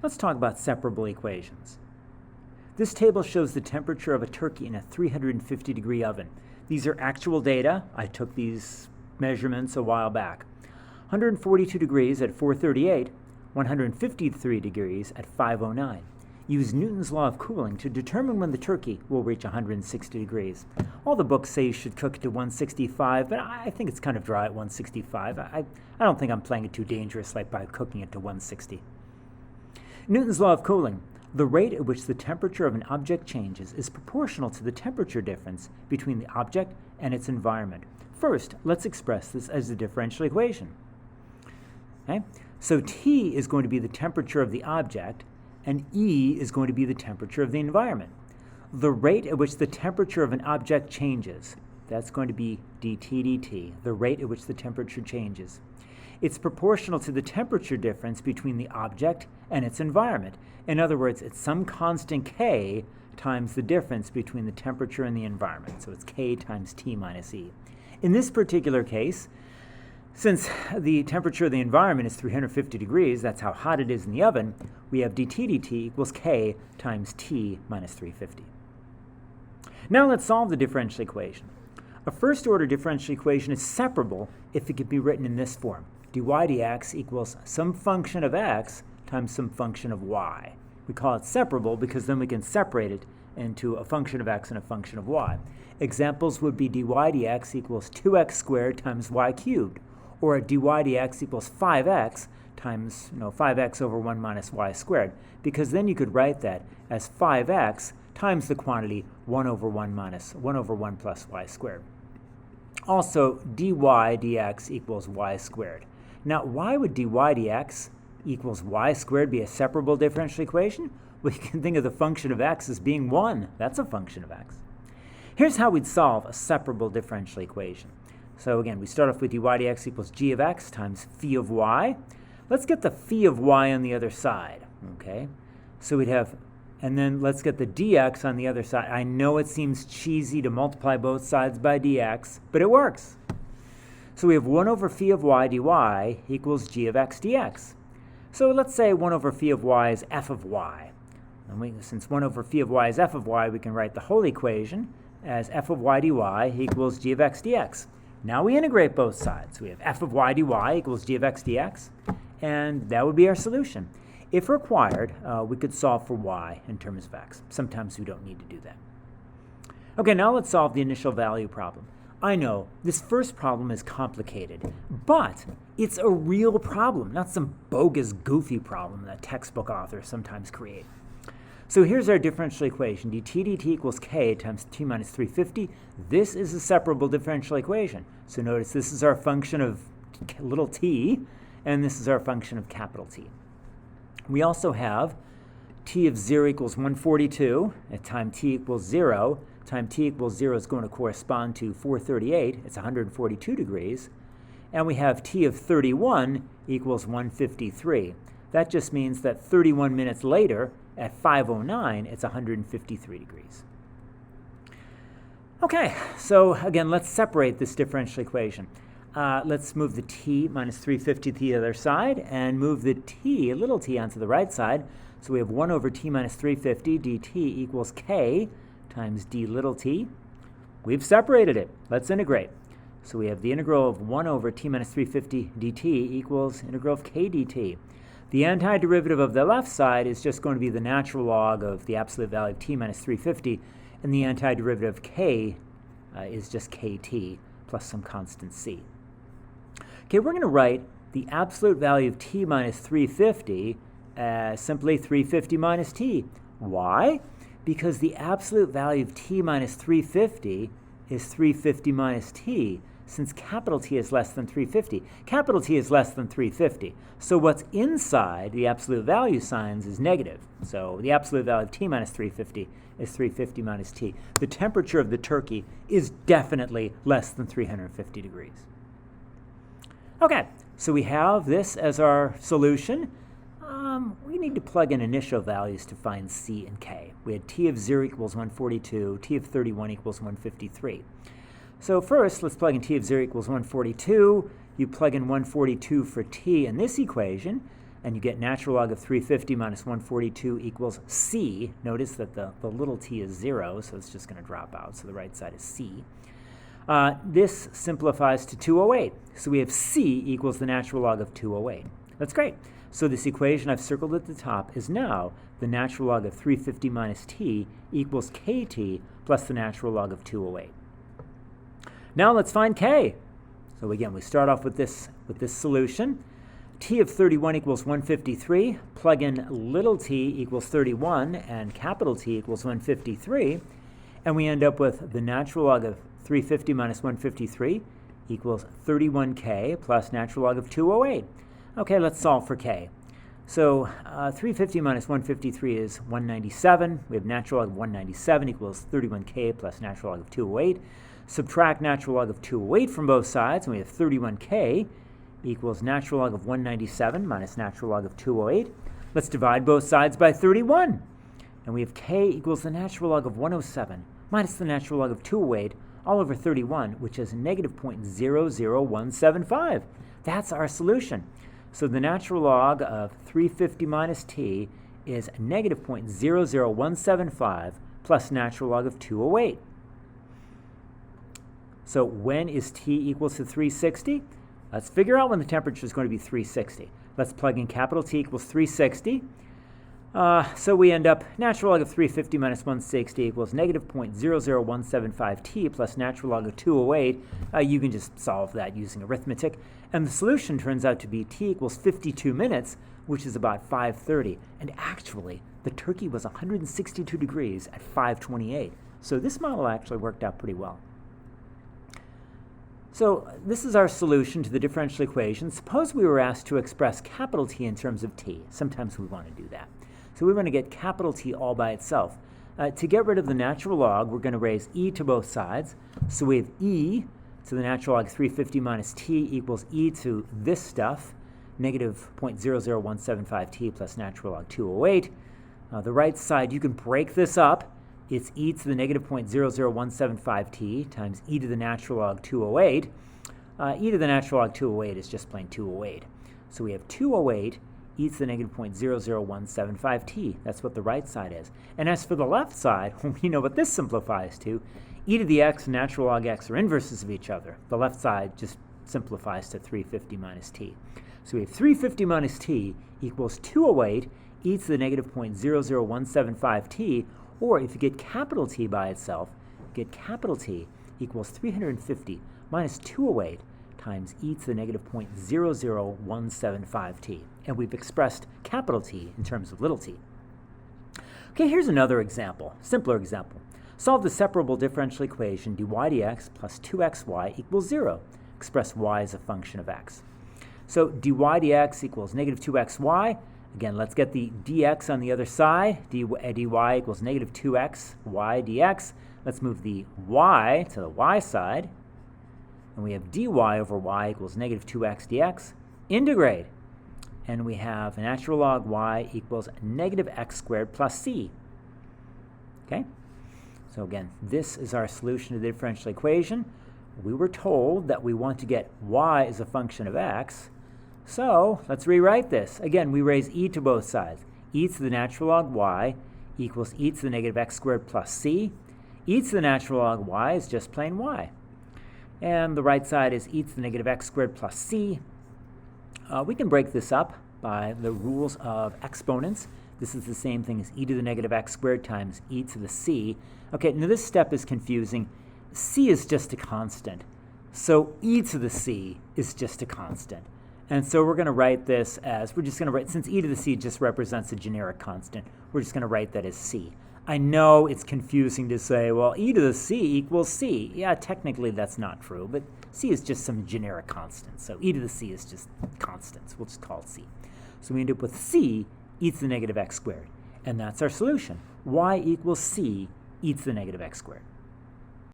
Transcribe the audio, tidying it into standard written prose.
Let's talk about separable equations. This table shows the temperature of a turkey in a 350-degree oven. These are actual data. I took these measurements a while back. 142 degrees at 438, 153 degrees at 509. Use Newton's law of cooling to determine when the turkey will reach 160 degrees. All the books say you should cook it to 165, but I think it's kind of dry at 165. I don't think I'm playing it too dangerous like by cooking it to 160. Newton's law of cooling. The rate at which the temperature of an object changes is proportional to the temperature difference between the object and its environment. First, let's express this as a differential equation. Okay? So T is going to be the temperature of the object, and E is going to be the temperature of the environment. The rate at which the temperature of an object changes, that's going to be dT dt, the rate at which the temperature changes. It's proportional to the temperature difference between the object and its environment. In other words, it's some constant K times the difference between the temperature and the environment. So it's K times T minus E. In this particular case, since the temperature of the environment is 350 degrees, that's how hot it is in the oven, we have dT dt equals K times T minus 350. Now let's solve the differential equation. A first-order differential equation is separable if it could be written in this form. dy dx equals some function of x times some function of y. We call it separable because then we can separate it into a function of x and a function of y. Examples would be dy dx equals 2x squared times y cubed, or dy dx equals 5x times 5x over 1 minus y squared, because then you could write that as 5x times the quantity 1 over 1 plus y squared. Also, dy dx equals y squared. Now, why would dy dx equals y squared be a separable differential equation? Well, you can think of the function of x as being 1. That's a function of x. Here's how we'd solve a separable differential equation. So again, we start off with dy dx equals g of x times phi of y. Let's get the phi of y on the other side, okay? So we'd have, and then let's get the dx on the other side. I know it seems cheesy to multiply both sides by dx, but it works. So we have 1 over phi of y dy equals g of x dx. So let's say 1 over phi of y is f of y. And since 1 over phi of y is f of y, we can write the whole equation as f of y dy equals g of x dx. Now we integrate both sides. We have f of y dy equals g of x dx, and that would be our solution. If required, we could solve for y in terms of x. Sometimes we don't need to do that. Okay, now let's solve the initial value problem. I know this first problem is complicated, but it's a real problem, not some bogus, goofy problem that textbook authors sometimes create. So here's our differential equation. dt dt equals k times t minus 350. This is a separable differential equation. So notice this is our function of little t, and this is our function of capital T. We also have t of 0 equals 142 at time t equals 0. Time t equals 0 is going to correspond to 438. It's 142 degrees. And we have t of 31 equals 153. That just means that 31 minutes later, at 5:09, it's 153 degrees. Okay, so again, let's separate this differential equation. Let's move the t minus 350 to the other side and move the t, little t, onto the right side. So we have 1 over t minus 350 dt equals k times d little t. We've separated it. Let's integrate. So we have the integral of 1 over t minus 350 dt equals integral of k dt. The antiderivative of the left side is just going to be the natural log of the absolute value of t minus 350, and the antiderivative of k is just kt plus some constant c. Okay, we're going to write the absolute value of t minus 350 as simply 350 minus t. Why? Because the absolute value of t minus 350 is 350 minus t, since capital T is less than 350. Capital T is less than 350. So what's inside the absolute value signs is negative. So the absolute value of t minus 350 is 350 minus t. The temperature of the turkey is definitely less than 350 degrees. Okay, so we have this as our solution. We need to plug in initial values to find c and k. We had t of 0 equals 142, t of 31 equals 153. So first, let's plug in t of 0 equals 142. You plug in 142 for t in this equation. and you get natural log of 350 minus 142 equals c. Notice that the little t is 0, so it's just going to drop out, so the right side is c. This simplifies to 208. So we have c equals the natural log of 208. That's great. So this equation I've circled at the top is now the natural log of 350 minus t equals kt plus the natural log of 208. Now let's find k. So again, we start off with this solution. T of 31 equals 153. Plug in little t equals 31 and capital T equals 153. And we end up with the natural log of 350 minus 153 equals 31k plus natural log of 208. Okay, let's solve for k. So 350 minus 153 is 197. We have natural log of 197 equals 31k plus natural log of 208. Subtract natural log of 208 from both sides, and we have 31k equals natural log of 197 minus natural log of 208. Let's divide both sides by 31. And we have k equals the natural log of 107 minus the natural log of 208 all over 31, which is negative 0.00175. That's our solution. So the natural log of 350 minus t is negative 0.00175 plus natural log of 208. So when is t equals to 360? Let's figure out when the temperature is going to be 360. Let's plug in capital T equals 360. So we end up natural log of 350 minus 160 equals negative 0.00175 t plus natural log of 208. You can just solve that using arithmetic. And the solution turns out to be t equals 52 minutes, which is about 5:30. And actually, the turkey was 162 degrees at 5:28. So this model actually worked out pretty well. So this is our solution to the differential equation. Suppose we were asked to express capital T in terms of t. Sometimes we want to do that. So we want to get capital T all by itself. To get rid of the natural log, we're going to raise e to both sides. So we have e to the natural log 350 minus t equals e to this stuff, negative 0.00175 t plus natural log 208. The right side, you can break this up. It's e to the negative 0.00175 t times e to the natural log 208. E to the natural log 208 is just plain 208. So we have 208 e to the negative 0.00175 t. That's what the right side is. And as for the left side, we know what this simplifies to. E to the x and natural log x are inverses of each other. The left side just simplifies to 350 minus t. So we have 350 minus t equals 208 e to the negative 0.00175 t. Or if you get capital T by itself, get capital T equals 350 minus 208 times e to the negative 0.00175 t. And we've expressed capital T in terms of little t. Okay, here's another example, simpler example. Solve the separable differential equation dy dx plus 2xy equals 0. Express y as a function of x. So dy dx equals negative 2xy. Again, let's get the dx on the other side. dy equals negative 2x y dx. Let's move the y to the y side. And we have dy over y equals negative 2x dx. Integrate. And we have natural log y equals negative x squared plus c. Okay? So again, this is our solution to the differential equation. We were told that we want to get y as a function of x. So let's rewrite this. Again, we raise e to both sides. E to the natural log y equals e to the negative x squared plus c. E to the natural log y is just plain y. And the right side is e to the negative x squared plus c. We can break this up by the rules of exponents. This is the same thing as e to the negative x squared times e to the c. Okay, now this step is confusing. C is just a constant. So e to the c is just a constant. And so we're going to write this as, since e to the c just represents a generic constant, we're just going to write that as c. I know it's confusing to say, well, e to the c equals c. Yeah, technically that's not true, but c is just some generic constant. So e to the c is just constants. We'll just call it c. So we end up with c e to the negative x squared. And that's our solution. Y equals c e to the negative x squared.